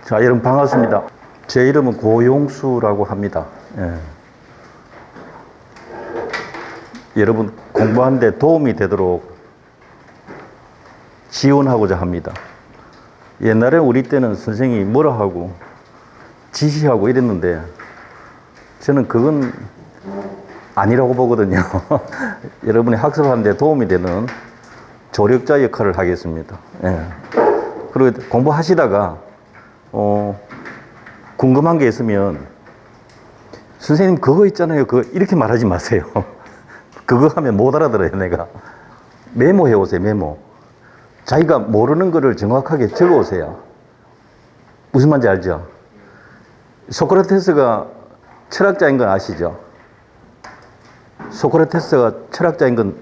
자, 여러분 반갑습니다. 제 이름은 고용수라고 합니다. 예. 여러분 공부하는 데 도움이 되도록 지원하고자 합니다. 옛날에 우리 때는 선생님이 뭐라 하고 지시하고 이랬는데 저는 그건 아니라고 보거든요. 여러분이 학습하는 데 도움이 되는 조력자 역할을 하겠습니다. 예. 그리고 공부하시다가 궁금한 게 있으면 선생님 그거 있잖아요. 그거 이렇게 말하지 마세요. 그거 하면 못 알아들어요. 내가 메모해 오세요. 메모. 자기가 모르는 거를 정확하게 적어 오세요. 무슨 말인지 알죠? 소크라테스가 철학자인 건 아시죠? 소크라테스가 철학자인 건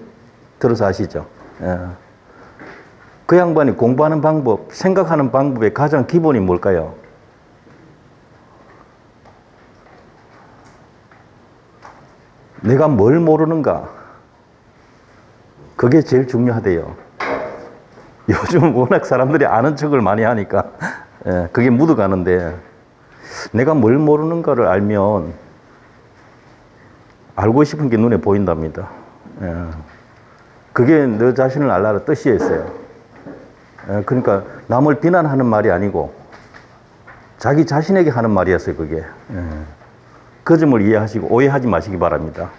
들어서 아시죠? 예. 그 양반이 공부하는 방법, 생각하는 방법의 가장 기본이 뭘까요? 내가 뭘 모르는가? 그게 제일 중요하대요. 요즘 워낙 사람들이 아는 척을 많이 하니까 그게 묻어가는데 내가 뭘 모르는가를 알면 알고 싶은 게 눈에 보인답니다. 그게 너 자신을 알라는 뜻이었어요. 그러니까 남을 비난하는 말이 아니고 자기 자신에게 하는 말이었어요. 그게. 그 점을 이해하시고 오해하지 마시기 바랍니다.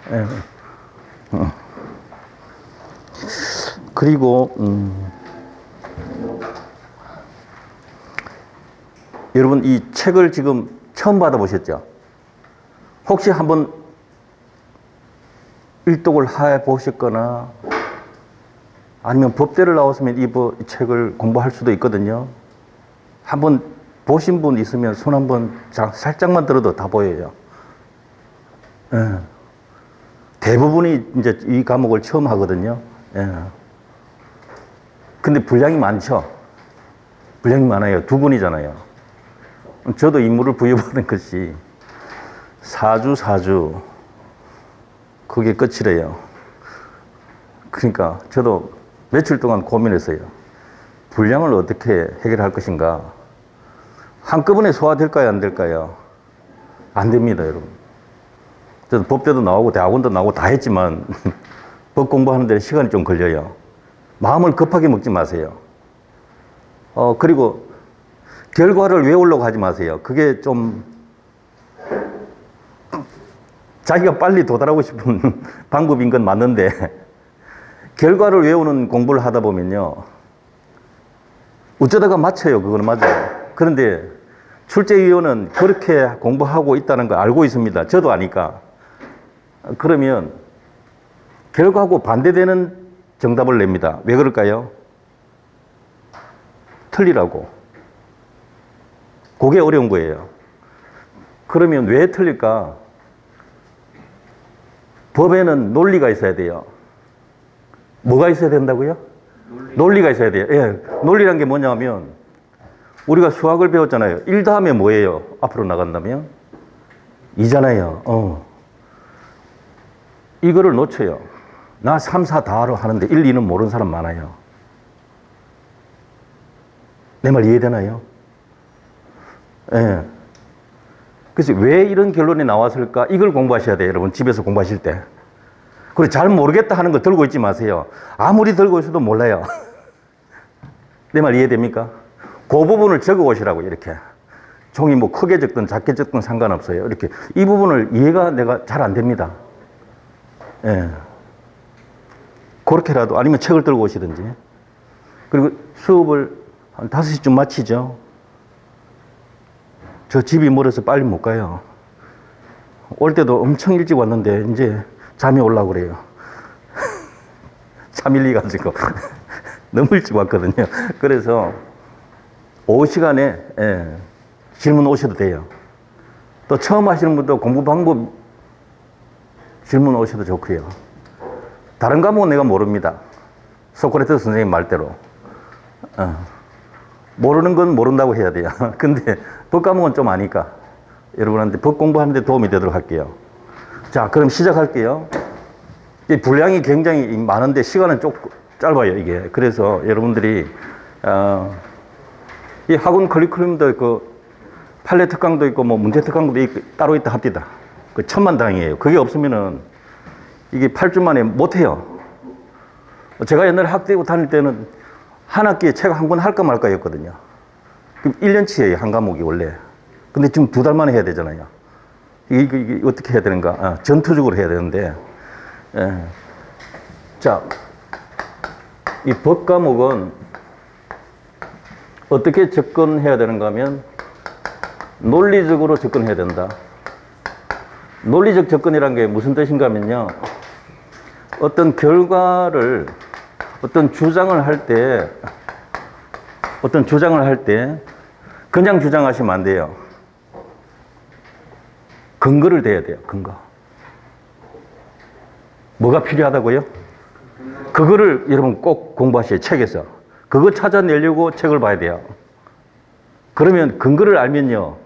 그리고 여러분 이 책을 지금 처음 받아보셨죠? 혹시 한번 일독을 해보셨거나 아니면 법대를 나왔으면 이 책을 공부할 수도 있거든요. 한번 보신 분 있으면 손 한번 살짝만 들어도 다 보여요. 예. 대부분이 이제 이 과목을 처음 하거든요. 예. 근데 분량이 많죠? 분량이 많아요. 두 권이잖아요. 저도 임무를 부여받은 것이 4주 그게 끝이래요. 그러니까 저도 며칠 동안 고민했어요. 분량을 어떻게 해결할 것인가. 한꺼번에 소화될까요? 안 될까요? 안 됩니다, 여러분. 저도 법대도 나오고 대학원도 나오고 다 했지만 법 공부하는 데는 시간이 좀 걸려요. 마음을 급하게 먹지 마세요. 그리고 결과를 외우려고 하지 마세요. 그게 좀 자기가 빨리 도달하고 싶은 방법인 건 맞는데 결과를 외우는 공부를 하다 보면요. 어쩌다가 맞춰요. 그거는 맞아요. 그런데 출제위원은 그렇게 공부하고 있다는 걸 알고 있습니다. 저도 아니까. 그러면 결과하고 반대되는 정답을 냅니다. 왜 그럴까요? 틀리라고. 그게 어려운 거예요. 그러면 왜 틀릴까? 법에는 논리가 있어야 돼요. 뭐가 있어야 된다고요? 논리가 있어야 돼요. 예. 논리란 게 뭐냐면 우리가 수학을 배웠잖아요. 1 다음에 뭐예요? 앞으로 나간다면? 2잖아요. 이거를 놓쳐요. 나 3, 4 다 알아 하는데 1, 2는 모르는 사람 많아요. 내 말 이해되나요? 예. 그래서 왜 이런 결론이 나왔을까? 이걸 공부하셔야 돼요. 여러분 집에서 공부하실 때. 그리고 잘 모르겠다 하는 거 들고 있지 마세요. 아무리 들고 있어도 몰라요. 내 말 이해됩니까? 그 부분을 적어 오시라고 이렇게. 종이 뭐 크게 적든 작게 적든 상관없어요. 이렇게 이 부분을 이해가 내가 잘 안 됩니다. 예. 그렇게라도 아니면 책을 들고 오시든지. 그리고 수업을 한 5시쯤 마치죠. 저 집이 멀어서 빨리 못 가요. 올 때도 엄청 일찍 왔는데 이제 잠이 올라고 그래요. 잠 밀려가지고 너무 일찍 왔거든요. 그래서 오후 시간에 질문 오셔도 돼요. 또 처음 하시는 분도 공부 방법 질문 오셔도 좋고요. 다른 과목은 내가 모릅니다. 소크라테스 선생님 말대로. 모르는 건 모른다고 해야 돼요. 근데 법 과목은 좀 아니까 여러분한테 법 공부하는 데 도움이 되도록 할게요. 자, 그럼 시작할게요. 이 분량이 굉장히 많은데 시간은 조금 짧아요, 이게. 그래서 여러분들이 이 학원 커리큘럼도 판례 특강도 있고 뭐 문제 특강도 있고 따로 있다 합디다. 그 천만다행이에요. 그게 없으면은 이게 8주 만에 못 해요. 제가 옛날에 학대고 다닐 때는 한 학기에 책 한 권 할까 말까였거든요. 그럼 1년치예요, 한 과목이 원래. 근데 지금 2달 만에 해야 되잖아요. 이게 어떻게 해야 되는가? 전투적으로 해야 되는데. 예. 자, 이 법 과목은 어떻게 접근해야 되는가 하면 논리적으로 접근해야 된다. 논리적 접근이란 게 무슨 뜻인가 하면요. 어떤 결과를, 어떤 주장을 할 때 그냥 주장하시면 안 돼요. 근거를 대야 돼요, 근거. 뭐가 필요하다고요? 그거를 여러분 꼭 공부하셔요, 책에서. 그거 찾아내려고 책을 봐야 돼요. 그러면 근거를 알면요.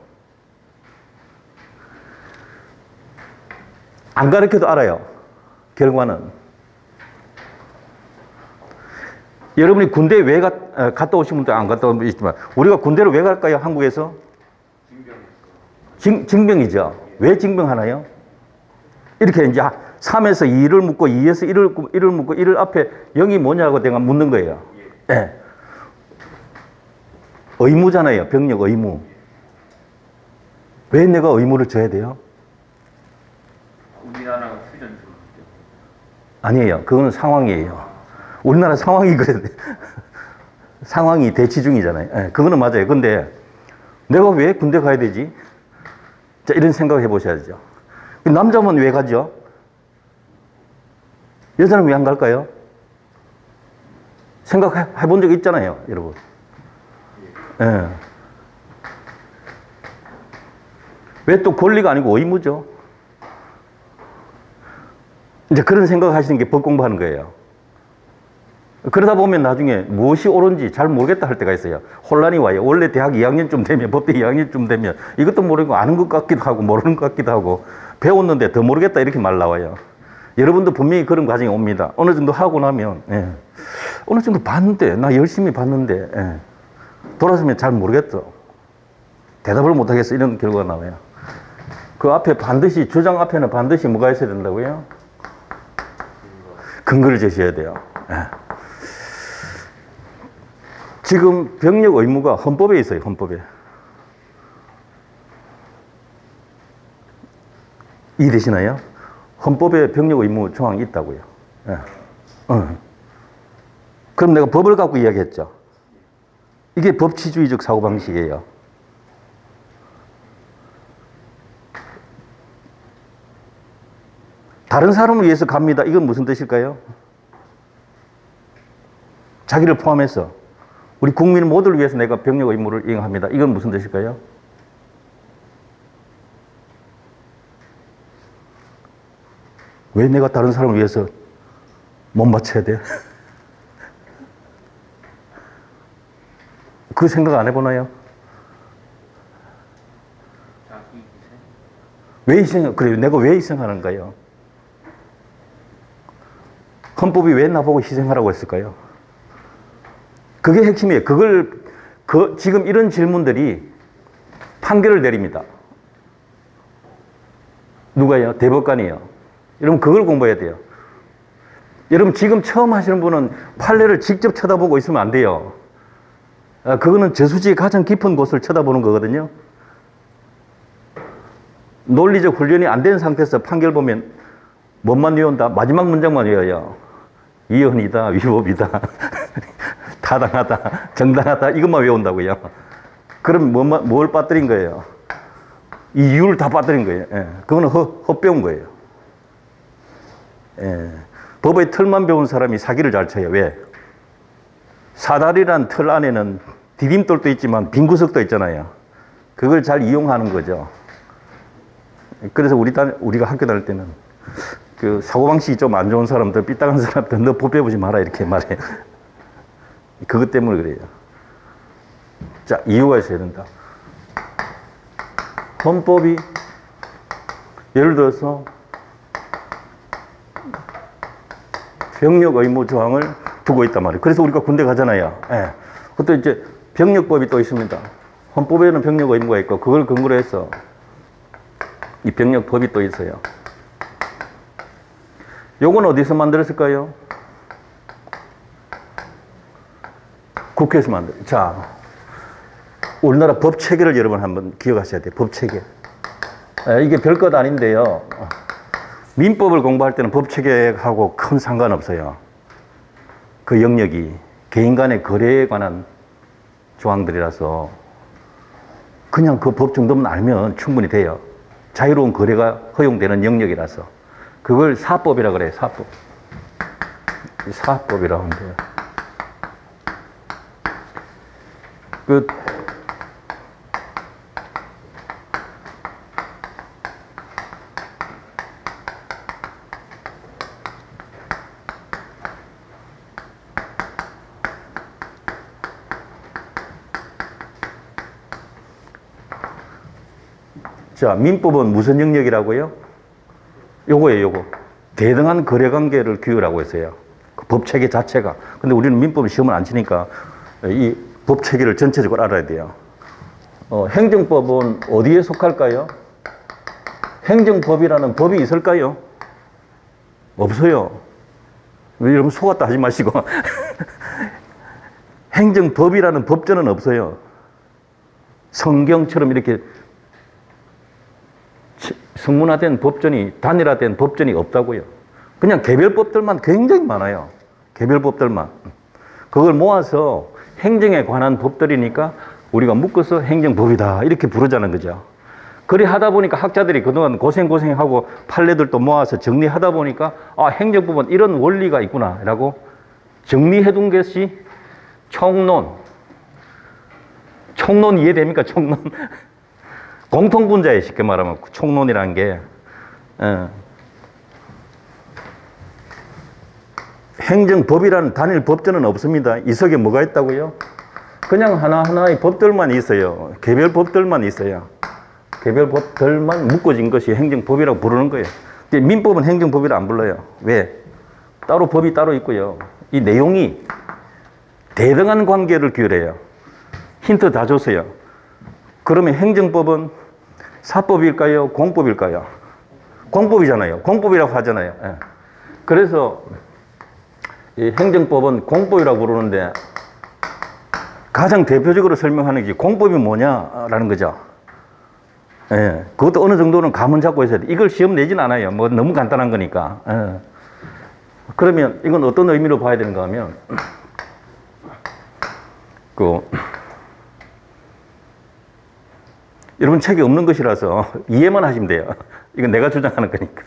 안 가르쳐도 알아요, 결과는. 여러분이 군대 왜 갔다 오신 분도 안 갔다 온 분도 있지만, 우리가 군대를 왜 갈까요, 한국에서? 징병이죠. 왜 징병하나요? 이렇게 이제 3에서 2를 묻고 2에서 1을 묻고 1을 앞에 0이 뭐냐고 내가 묻는 거예요. 예. 의무잖아요. 병력 의무. 왜 내가 의무를 져야 돼요? 우리나라가 휴전 중. 아니에요. 그거는 상황이에요. 우리나라 상황이 그래. 상황이 대치 중이잖아요. 예. 그거는 맞아요. 근데 내가 왜 군대 가야 되지? 자, 이런 생각을 해보셔야죠. 남자면 왜 가죠? 여자는 왜 안 갈까요? 생각해 본 적 있잖아요, 여러분. 예. 왜 또 권리가 아니고 의무죠? 이제 그런 생각을 하시는 게 법 공부하는 거예요. 그러다 보면 나중에 무엇이 옳은지 잘 모르겠다 할 때가 있어요. 혼란이 와요. 원래 대학 2학년쯤 되면, 법대 2학년쯤 되면 이것도 모르고 아는 것 같기도 하고 모르는 것 같기도 하고 배웠는데 더 모르겠다 이렇게 말 나와요. 여러분도 분명히 그런 과정이 옵니다. 어느 정도 하고 나면, 예. 어느 정도 봤는데, 나 열심히 봤는데, 예. 돌아서면 잘 모르겠어. 대답을 못 하겠어. 이런 결과가 나와요. 그 앞에 반드시, 주장 앞에는 반드시 뭐가 있어야 된다고요? 근거를 제시해야 돼요. 예. 지금 병력 의무가 헌법에 있어요, 헌법에. 이해되시나요? 헌법에 병력 의무 조항이 있다고요. 예. 그럼 내가 법을 갖고 이야기했죠. 이게 법치주의적 사고방식이에요. 다른 사람을 위해서 갑니다. 이건 무슨 뜻일까요? 자기를 포함해서 우리 국민 모두를 위해서 내가 병력 의무를 이행합니다. 이건 무슨 뜻일까요? 왜 내가 다른 사람을 위해서 못 맞춰야 돼? 그 생각 안 해보나요? 왜 희생, 그래요. 내가 왜 희생하는가요? 헌법이 왜 나보고 희생하라고 했을까요? 그게 핵심이에요. 지금 이런 질문들이 판결을 내립니다. 누가요? 대법관이요. 여러분, 그걸 공부해야 돼요. 여러분, 지금 처음 하시는 분은 판례를 직접 쳐다보고 있으면 안 돼요. 그거는 저수지의 가장 깊은 곳을 쳐다보는 거거든요. 논리적 훈련이 안 된 상태에서 판결 보면 뭐만 외운다? 마지막 문장만 외워요. 위헌이다, 위법이다, 타당하다, 정당하다, 이것만 외운다고요. 그럼 뭘 빠뜨린 거예요? 이 이유를 다 빠뜨린 거예요. 예. 그거는 헛배운 거예요. 예. 법의 틀만 배운 사람이 사기를 잘 쳐요. 왜? 사다리란 틀 안에는 디딤돌도 있지만 빈 구석도 있잖아요. 그걸 잘 이용하는 거죠. 그래서 우리가 학교 다닐 때는 그 사고방식이 좀 안 좋은 사람들, 삐딱한 사람들, 너 법 배우지 마라 이렇게 말해. 그것 때문에 그래요. 자, 이유가 있어야 된다. 헌법이 예를 들어서 병력 의무 조항을 두고 있단 말이에요. 그래서 우리가 군대 가잖아요. 예. 그것도 이제 병력법이 또 있습니다. 헌법에는 병력 의무가 있고 그걸 근거로 해서 이 병력법이 또 있어요. 요건 어디서 만들었을까요? 국회에서 만들었어요. 자, 우리나라 법 체계를 여러분 한번 기억하셔야 돼요. 법 체계. 이게 별것 아닌데요. 민법을 공부할 때는 법 체계하고 큰 상관없어요. 그 영역이 개인 간의 거래에 관한 조항들이라서 그냥 그 법 정도만 알면 충분히 돼요. 자유로운 거래가 허용되는 영역이라서. 그걸 사법이라고 그래요. 사법. 사법이라고 하는데요. 자, 민법은 무슨 영역이라고요? 요거예요, 요거. 대등한 거래관계를 규율하고 있어요. 그 법체계 자체가. 근데 우리는 민법을 시험을 안 치니까 이 법체계를 전체적으로 알아야 돼요. 행정법은 어디에 속할까요? 행정법이라는 법이 있을까요? 없어요. 여러분 속았다 하지 마시고. 행정법이라는 법전은 없어요. 성경처럼 이렇게 성문화된 법전이, 단일화된 법전이 없다고요. 그냥 개별법들만 굉장히 많아요. 개별법들만. 그걸 모아서 행정에 관한 법들이니까 우리가 묶어서 행정법이다 이렇게 부르자는 거죠. 그리 하다 보니까 학자들이 그동안 고생하고 판례들도 모아서 정리하다 보니까 아, 행정법은 이런 원리가 있구나 라고 정리해둔 것이 총론. 총론 이해됩니까? 총론. 공통분자에 쉽게 말하면 총론이라는 게 행정법이라는 단일 법전은 없습니다. 이 속에 뭐가 있다고요? 그냥 하나하나의 법들만 있어요. 개별 법들만 있어요. 개별 법들만 묶어진 것이 행정법이라고 부르는 거예요. 민법은 행정법이라 안 불러요. 왜? 따로 법이 따로 있고요. 이 내용이 대등한 관계를 규율해요. 힌트 다 줬어요. 그러면 행정법은 사법일까요? 공법일까요? 공법이잖아요. 공법이라고 하잖아요. 예. 그래서 이 행정법은 공법이라고 부르는데 가장 대표적으로 설명하는 게 공법이 뭐냐라는 거죠. 예. 그것도 어느 정도는 감은 잡고 있어야 돼. 이걸 시험 내진 않아요. 뭐 너무 간단한 거니까. 예. 그러면 이건 어떤 의미로 봐야 되는가 하면 여러분 책에 없는 것이라서 이해만 하시면 돼요. 이건 내가 주장하는 거니까.